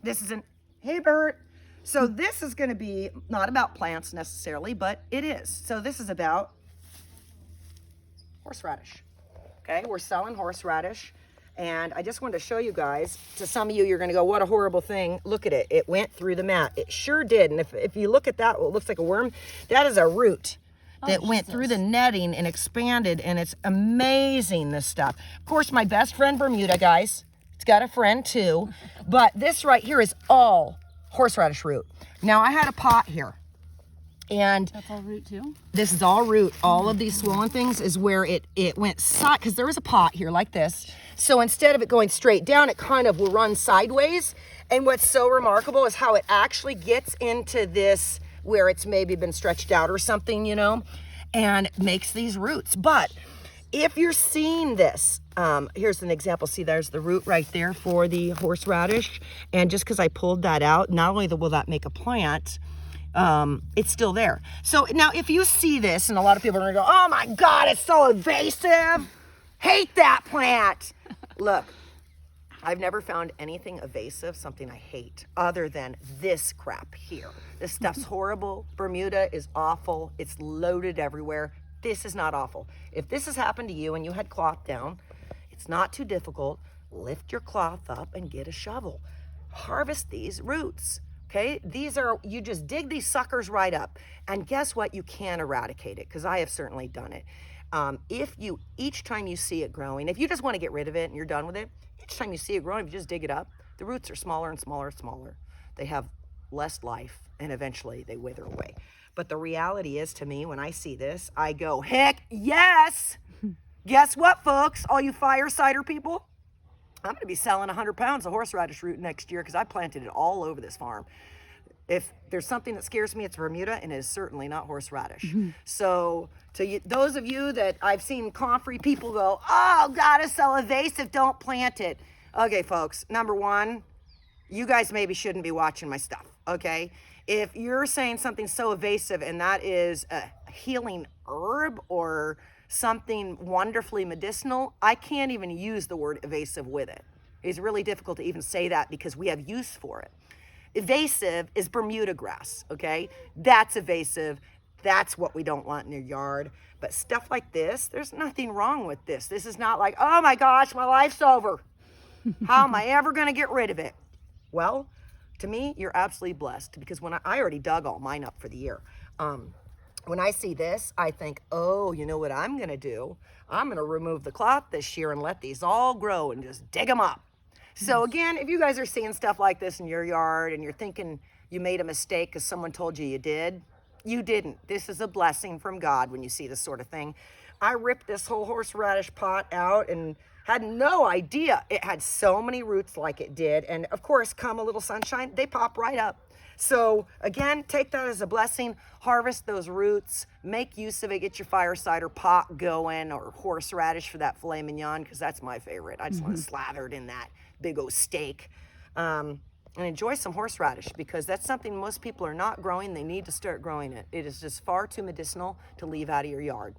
This is an, hey Bert. So this is gonna be not about plants necessarily, but it is. So this is about horseradish. Okay, we're selling horseradish. And I just wanted to show you guys, to some of you, you're gonna go, what a horrible thing. Look at it, it went through the mat. It sure did. And if you look at that, what looks like a worm, that is a root that went through the netting and expanded, and it's amazing, this stuff. Of course, my best friend Bermuda, guys, it's got a friend too, but this right here is all horseradish root. Now I had a pot here, and that's all root too? This is all root. All of these swollen things is where it went side, because there was a pot here like this. So instead of it going straight down, it kind of will run sideways. And what's so remarkable is how it actually gets into this, where it's maybe been stretched out or something, you know, and makes these roots. But if you're seeing this, here's an example. See, there's the root right there for the horseradish. And just because I pulled that out, not only will that make a plant, it's still there. So now if you see this, and a lot of people are gonna go, oh my God, it's so invasive. Hate that plant. Look, I've never found anything evasive, something I hate, other than this crap here. This stuff's horrible. Bermuda is awful. It's loaded everywhere. This is not awful. If this has happened to you and you had cloth down, it's not too difficult. Lift your cloth up and get a shovel. Harvest these roots, okay? These are, you just dig these suckers right up. And guess what? You can eradicate it, because I have certainly done it. Each time you see it growing, if you just want to get rid of it and you're done with it, each time you see it growing, if you just dig it up, the roots are smaller and smaller and smaller. They have less life, and eventually they wither away. But the reality is, to me, when I see this, I go, heck yes! Guess what, folks? All you fire cider people? I'm gonna be selling 100 pounds of horseradish root next year, because I planted it all over this farm. If there's something that scares me, it's Bermuda, and it is certainly not horseradish. So to you, those of you that I've seen comfrey people go, oh God, it's so invasive, don't plant it. Okay, folks, number one, you guys maybe shouldn't be watching my stuff, okay? If you're saying something so evasive and that is a healing herb or something wonderfully medicinal, I can't even use the word evasive with it. It's really difficult to even say that, because we have use for it. Invasive is Bermuda grass, okay? That's invasive. That's what we don't want in your yard. But stuff like this, there's nothing wrong with this. This is not like, oh my gosh, my life's over. How am I ever gonna get rid of it? Well, to me, you're absolutely blessed, because when I already dug all mine up for the year. When I see this, I think, oh, you know what I'm gonna do? I'm gonna remove the cloth this year and let these all grow and just dig them up. So again, if you guys are seeing stuff like this in your yard and you're thinking you made a mistake because someone told you did, you didn't. This is a blessing from God when you see this sort of thing. I ripped this whole horseradish pot out and had no idea it had so many roots like it did. And of course, come a little sunshine, they pop right up. So again, take that as a blessing, harvest those roots, make use of it, get your fire cider pot going, or horseradish for that filet mignon, because that's my favorite. I just want to slather it in that big old steak. And enjoy some horseradish, because that's something most people are not growing. They need to start growing it. It is just far too medicinal to leave out of your yard.